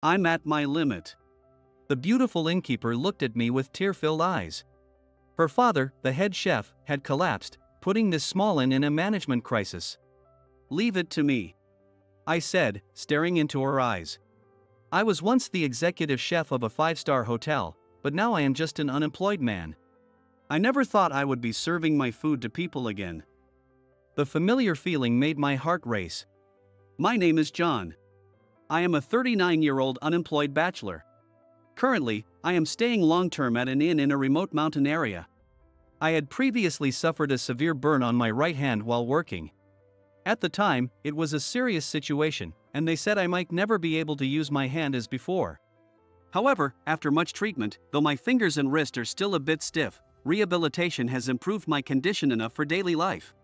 I'm at my limit. The beautiful innkeeper looked at me with tear-filled eyes. Her father, the head chef, had collapsed, putting this small inn in a management crisis. Leave it to me, I said, staring into her eyes. I was once the executive chef of a five-star hotel, but now I am just an unemployed man. I never thought I would be serving my food to people again. The familiar feeling made my heart race. My name is John. I am a 39-year-old unemployed bachelor. Currently, I am staying long-term at an inn in a remote mountain area. I had previously suffered a severe burn on my right hand while working. At the time, it was a serious situation, and they said I might never be able to use my hand as before. However, after much treatment, though my fingers and wrist are still a bit stiff, rehabilitation has improved my condition enough for daily life.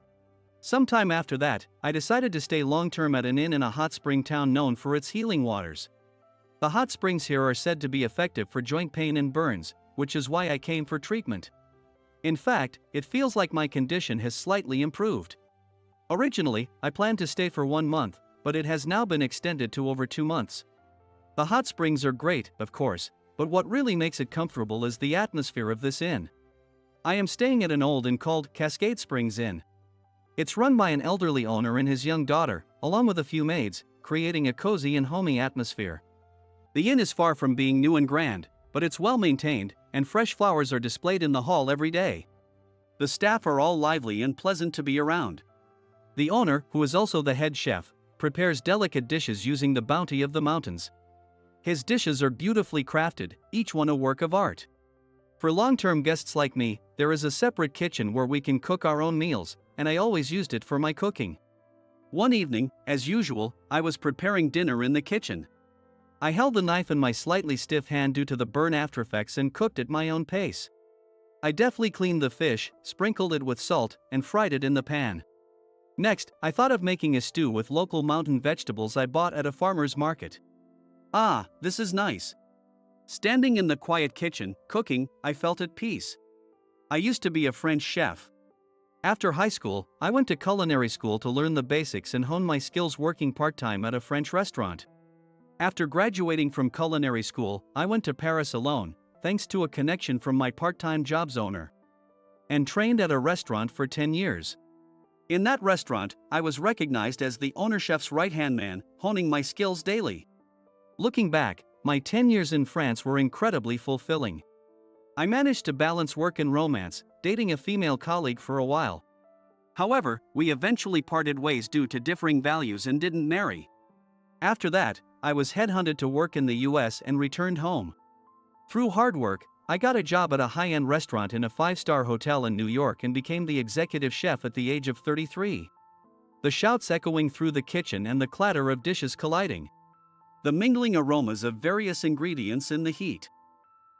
Sometime after that, I decided to stay long-term at an inn in a hot spring town known for its healing waters. The hot springs here are said to be effective for joint pain and burns, which is why I came for treatment. In fact, it feels like my condition has slightly improved. Originally, I planned to stay for 1 month, but it has now been extended to over 2 months. The hot springs are great, of course, but what really makes it comfortable is the atmosphere of this inn. I am staying at an old inn called Cascade Springs Inn. It's run by an elderly owner and his young daughter, along with a few maids, creating a cozy and homey atmosphere. The inn is far from being new and grand, but it's well maintained, and fresh flowers are displayed in the hall every day. The staff are all lively and pleasant to be around. The owner, who is also the head chef, prepares delicate dishes using the bounty of the mountains. His dishes are beautifully crafted, each one a work of art. For long-term guests like me, there is a separate kitchen where we can cook our own meals, and I always used it for my cooking. One evening, as usual, I was preparing dinner in the kitchen. I held the knife in my slightly stiff hand due to the burn aftereffects and cooked at my own pace. I deftly cleaned the fish, sprinkled it with salt, and fried it in the pan. Next, I thought of making a stew with local mountain vegetables I bought at a farmer's market. Ah, this is nice. Standing in the quiet kitchen, cooking, I felt at peace. I used to be a French chef. After high school, I went to culinary school to learn the basics and hone my skills working part-time at a French restaurant. After graduating from culinary school, I went to Paris alone, thanks to a connection from my part-time job's owner, and trained at a restaurant for 10 years. In that restaurant, I was recognized as the owner chef's right-hand man, honing my skills daily. Looking back, my 10 years in France were incredibly fulfilling. I managed to balance work and romance, dating a female colleague for a while. However, we eventually parted ways due to differing values and didn't marry. After that, I was headhunted to work in the US and returned home. Through hard work, I got a job at a high-end restaurant in a 5-star hotel in New York and became the executive chef at the age of 33. The shouts echoing through the kitchen and the clatter of dishes colliding. The mingling aromas of various ingredients in the heat.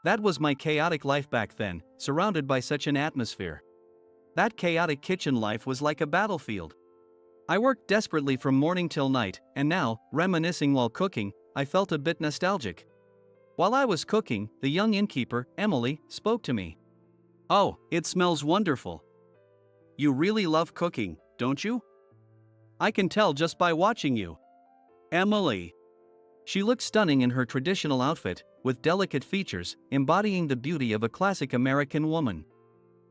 That was my chaotic life back then, surrounded by such an atmosphere. That chaotic kitchen life was like a battlefield. I worked desperately from morning till night, and now, reminiscing while cooking, I felt a bit nostalgic. While I was cooking, the young innkeeper, Emily, spoke to me. "Oh, it smells wonderful. You really love cooking, don't you? I can tell just by watching you." Emily. She looked stunning in her traditional outfit, with delicate features, embodying the beauty of a classic American woman.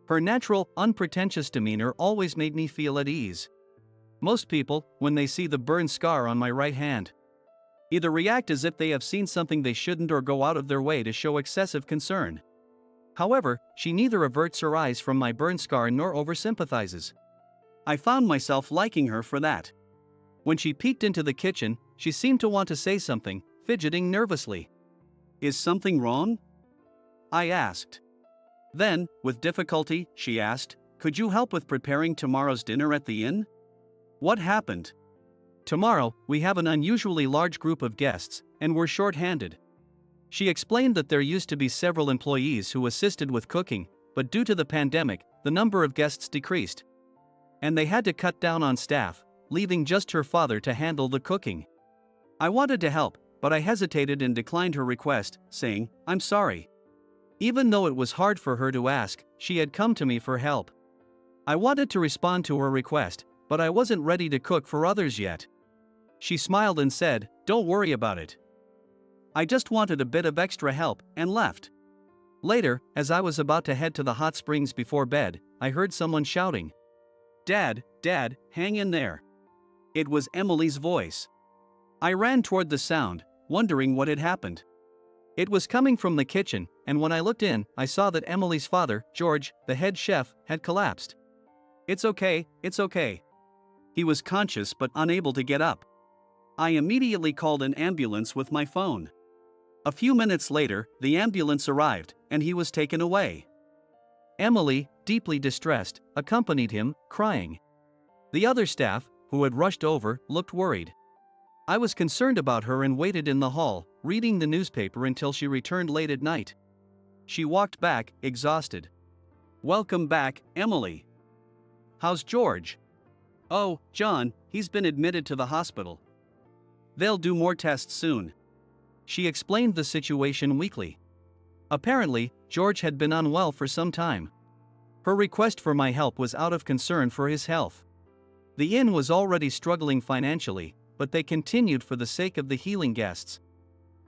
Her natural, unpretentious demeanor always made me feel at ease. Most people, when they see the burn scar on my right hand, either react as if they have seen something they shouldn't or go out of their way to show excessive concern. However, she neither averts her eyes from my burn scar nor oversympathizes. I found myself liking her for that. When she peeked into the kitchen, she seemed to want to say something, fidgeting nervously. "Is something wrong?" I asked. Then, with difficulty, she asked, "Could you help with preparing tomorrow's dinner at the inn?" What happened? Tomorrow, we have an unusually large group of guests, and we're short-handed. She explained that there used to be several employees who assisted with cooking, but due to the pandemic, the number of guests decreased. And they had to cut down on staff, leaving just her father to handle the cooking. I wanted to help, but I hesitated and declined her request, saying, "I'm sorry." Even though it was hard for her to ask, she had come to me for help. I wanted to respond to her request, but I wasn't ready to cook for others yet. She smiled and said, "Don't worry about it. I just wanted a bit of extra help and left. Later, as I was about to head to the hot springs before bed, I heard someone shouting, "Dad, Dad, hang in there." It was Emily's voice. I ran toward the sound, wondering what had happened. It was coming from the kitchen, and when I looked in, I saw that Emily's father, George, the head chef, had collapsed. It's okay. He was conscious but unable to get up. I immediately called an ambulance with my phone. A few minutes later, the ambulance arrived, and he was taken away. Emily, deeply distressed, accompanied him, crying. The other staff, who had rushed over, looked worried. I was concerned about her and waited in the hall, reading the newspaper until she returned late at night. She walked back, exhausted. "Welcome back, Emily. How's George?" "Oh, John, he's been admitted to the hospital. They'll do more tests soon." She explained the situation weakly. Apparently, George had been unwell for some time. Her request for my help was out of concern for his health. The inn was already struggling financially, but they continued for the sake of the healing guests.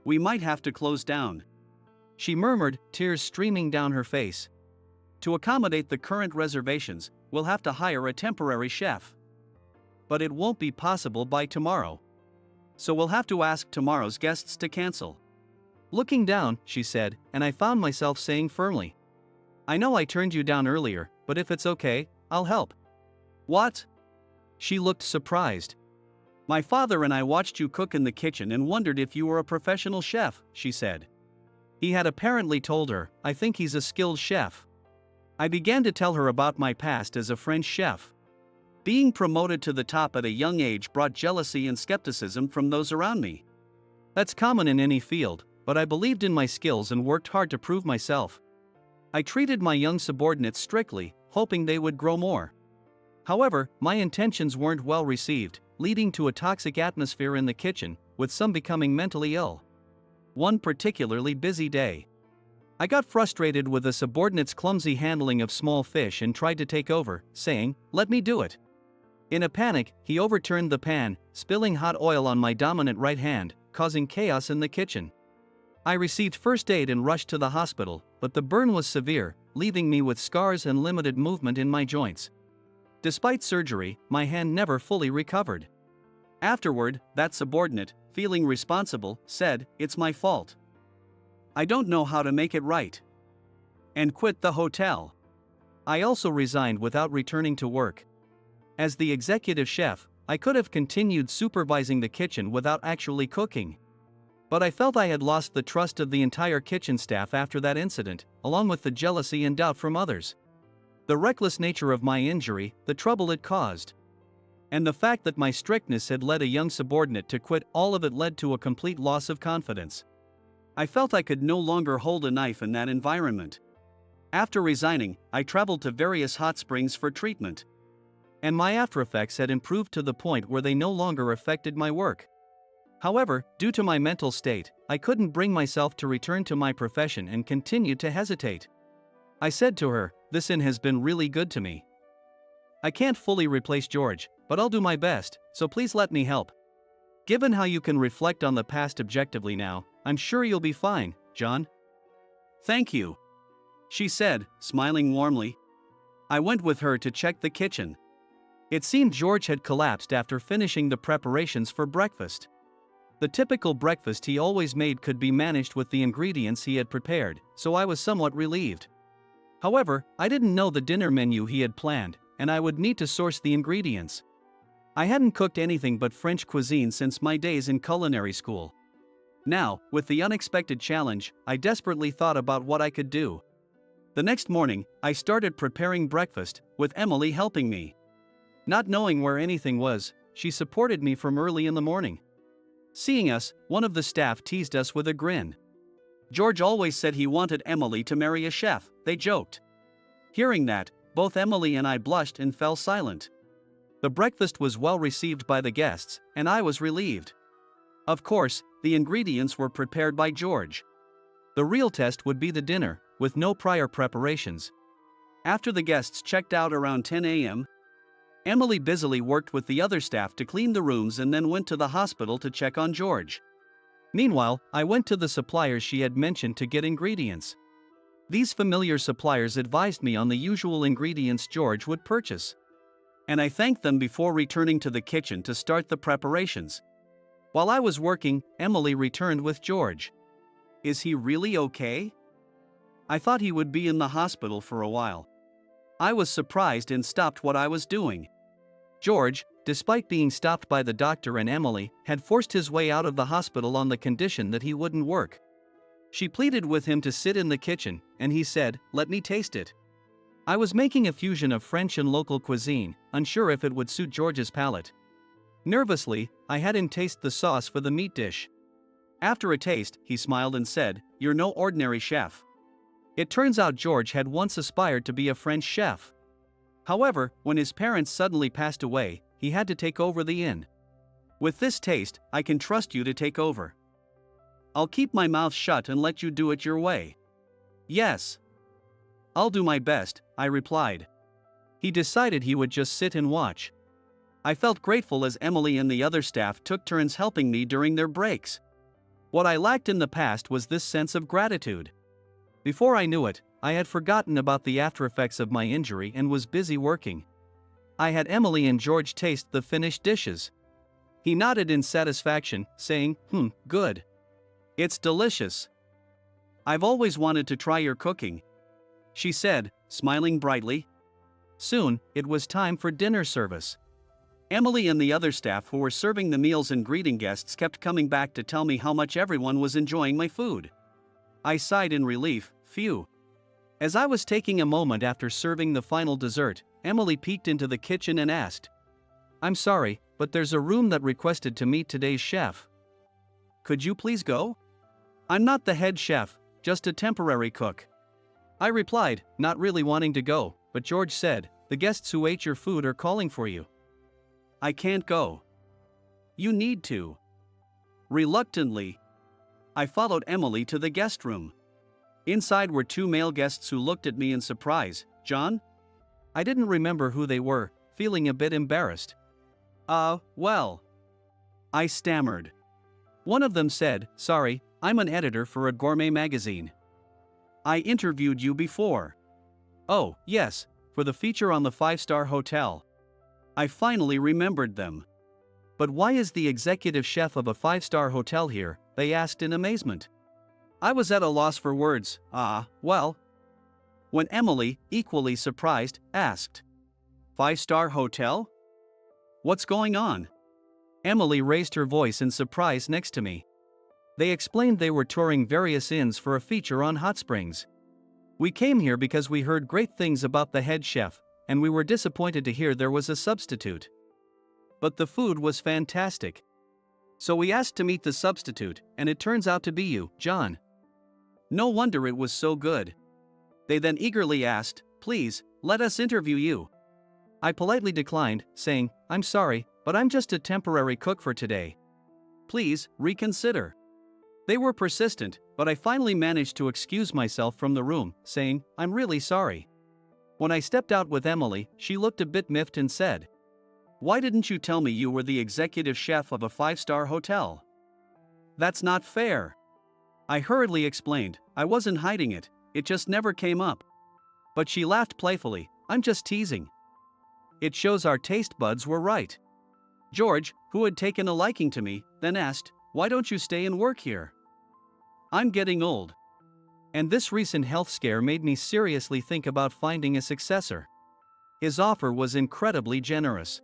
"We might have to close down," she murmured, tears streaming down her face. "To accommodate the current reservations, we'll have to hire a temporary chef. But it won't be possible by tomorrow. So we'll have to ask tomorrow's guests to cancel." Looking down, she said, and I found myself saying firmly, "I know I turned you down earlier, but if it's okay, I'll help." "What?" She looked surprised. "My father and I watched you cook in the kitchen and wondered if you were a professional chef," she said. He had apparently told her, "I think he's a skilled chef." I began to tell her about my past as a French chef. Being promoted to the top at a young age brought jealousy and skepticism from those around me. That's common in any field, but I believed in my skills and worked hard to prove myself. I treated my young subordinates strictly, hoping they would grow more. However, my intentions weren't well received, leading to a toxic atmosphere in the kitchen, with some becoming mentally ill. One particularly busy day, I got frustrated with a subordinate's clumsy handling of small fish and tried to take over, saying, "Let me do it." In a panic, he overturned the pan, spilling hot oil on my dominant right hand, causing chaos in the kitchen. I received first aid and rushed to the hospital, but the burn was severe, leaving me with scars and limited movement in my joints. Despite surgery, my hand never fully recovered. Afterward, that subordinate, feeling responsible, said, "It's my fault. I don't know how to make it right," and quit the hotel. I also resigned without returning to work. As the executive chef, I could have continued supervising the kitchen without actually cooking. But I felt I had lost the trust of the entire kitchen staff after that incident, along with the jealousy and doubt from others. The reckless nature of my injury, the trouble it caused, and the fact that my strictness had led a young subordinate to quit, all of it led to a complete loss of confidence. I felt I could no longer hold a knife in that environment. After resigning, I traveled to various hot springs for treatment. And my aftereffects had improved to the point where they no longer affected my work. However, due to my mental state, I couldn't bring myself to return to my profession and continued to hesitate. I said to her, "This inn has been really good to me. I can't fully replace George, but I'll do my best, so please let me help. Given how you can reflect on the past objectively now, I'm sure you'll be fine, John." "Thank you," she said, smiling warmly. I went with her to check the kitchen. It seemed George had collapsed after finishing the preparations for breakfast. The typical breakfast he always made could be managed with the ingredients he had prepared, so I was somewhat relieved. However, I didn't know the dinner menu he had planned, and I would need to source the ingredients. I hadn't cooked anything but French cuisine since my days in culinary school. Now, with the unexpected challenge, I desperately thought about what I could do. The next morning, I started preparing breakfast, with Emily helping me. Not knowing where anything was, she supported me from early in the morning. Seeing us, one of the staff teased us with a grin. "George always said he wanted Emily to marry a chef," they joked. Hearing that, both Emily and I blushed and fell silent. The breakfast was well received by the guests, and I was relieved. Of course, the ingredients were prepared by George. The real test would be the dinner, with no prior preparations. After the guests checked out around 10 a.m., Emily busily worked with the other staff to clean the rooms and then went to the hospital to check on George. Meanwhile, I went to the suppliers she had mentioned to get ingredients. These familiar suppliers advised me on the usual ingredients George would purchase, and I thanked them before returning to the kitchen to start the preparations. While I was working, Emily returned with George. Is he really okay? I thought he would be in the hospital for a while. I was surprised and stopped what I was doing. George, despite being stopped by the doctor and Emily, had forced his way out of the hospital on the condition that he wouldn't work. She pleaded with him to sit in the kitchen, and he said, "Let me taste it." I was making a fusion of French and local cuisine, unsure if it would suit George's palate. Nervously, I had him taste the sauce for the meat dish. After a taste, he smiled and said, "You're no ordinary chef." It turns out George had once aspired to be a French chef. However, when his parents suddenly passed away, he had to take over the inn. "With this taste, I can trust you to take over. I'll keep my mouth shut and let you do it your way." "Yes. I'll do my best," I replied. He decided he would just sit and watch. I felt grateful as Emily and the other staff took turns helping me during their breaks. What I lacked in the past was this sense of gratitude. Before I knew it, I had forgotten about the aftereffects of my injury and was busy working. I had Emily and George taste the finished dishes. He nodded in satisfaction, saying, "Good. It's delicious. I've always wanted to try your cooking," she said, smiling brightly. Soon, it was time for dinner service. Emily and the other staff who were serving the meals and greeting guests kept coming back to tell me how much everyone was enjoying my food. I sighed in relief, phew. As I was taking a moment after serving the final dessert, Emily peeked into the kitchen and asked, "I'm sorry, but there's a room that requested to meet today's chef. Could you please go?" "I'm not the head chef, just a temporary cook," I replied, not really wanting to go, but George said, "The guests who ate your food are calling for you." "I can't go." "You need to." Reluctantly, I followed Emily to the guest room. Inside were two male guests who looked at me in surprise. "John?" I didn't remember who they were, feeling a bit embarrassed. Well," I stammered. One of them said, "Sorry, I'm an editor for a gourmet magazine. I interviewed you before." "Oh, yes, for the feature on the 5-star hotel." I finally remembered them. "But why is the executive chef of a 5-star hotel here?" they asked in amazement. I was at a loss for words. Well. When Emily, equally surprised, asked, "5-star hotel? What's going on?" Emily raised her voice in surprise next to me. They explained they were touring various inns for a feature on hot springs. "We came here because we heard great things about the head chef, and we were disappointed to hear there was a substitute. But the food was fantastic. So we asked to meet the substitute, and it turns out to be you, John. No wonder it was so good." They then eagerly asked, "Please, let us interview you." I politely declined, saying, "I'm sorry, but I'm just a temporary cook for today. Please, reconsider." They were persistent, but I finally managed to excuse myself from the room, saying, "I'm really sorry." When I stepped out with Emily, she looked a bit miffed and said, "Why didn't you tell me you were the executive chef of a 5-star hotel? That's not fair." I hurriedly explained, I wasn't hiding it, it just never came up. But she laughed playfully, "I'm just teasing." It shows our taste buds were right. George, who had taken a liking to me, then asked, "Why don't you stay and work here?" "I'm getting old. And this recent health scare made me seriously think about finding a successor." His offer was incredibly generous.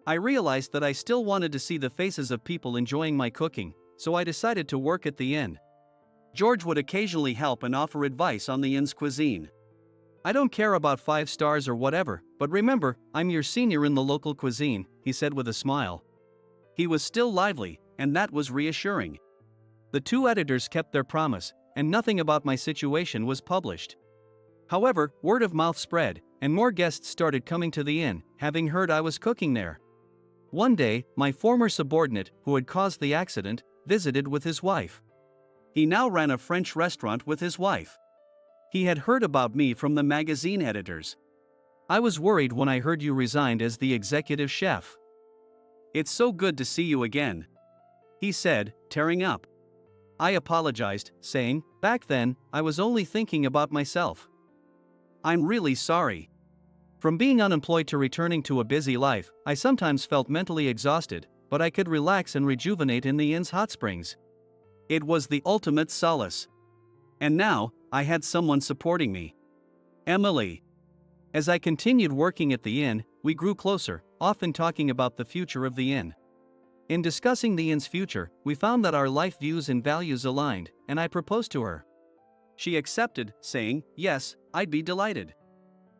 I realized that I still wanted to see the faces of people enjoying my cooking, so I decided to work at the inn. George would occasionally help and offer advice on the inn's cuisine. "I don't care about 5 stars or whatever, but remember, I'm your senior in the local cuisine," he said with a smile. He was still lively, and that was reassuring. The two editors kept their promise, and nothing about my situation was published. However, word of mouth spread, and more guests started coming to the inn, having heard I was cooking there. One day, my former subordinate, who had caused the accident, visited with his wife. He now ran a French restaurant with his wife. He had heard about me from the magazine editors. "I was worried when I heard you resigned as the executive chef. It's so good to see you again," he said, tearing up. I apologized, saying, "Back then, I was only thinking about myself. I'm really sorry." From being unemployed to returning to a busy life, I sometimes felt mentally exhausted, but I could relax and rejuvenate in the inn's hot springs. It was the ultimate solace. And now, I had someone supporting me. Emily. As I continued working at the inn, we grew closer, often talking about the future of the inn. In discussing the inn's future, we found that our life views and values aligned, and I proposed to her. She accepted, saying, "Yes, I'd be delighted."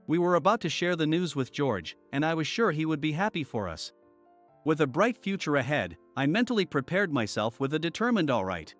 We were about to share the news with George, and I was sure he would be happy for us. With a bright future ahead, I mentally prepared myself with a determined "all right."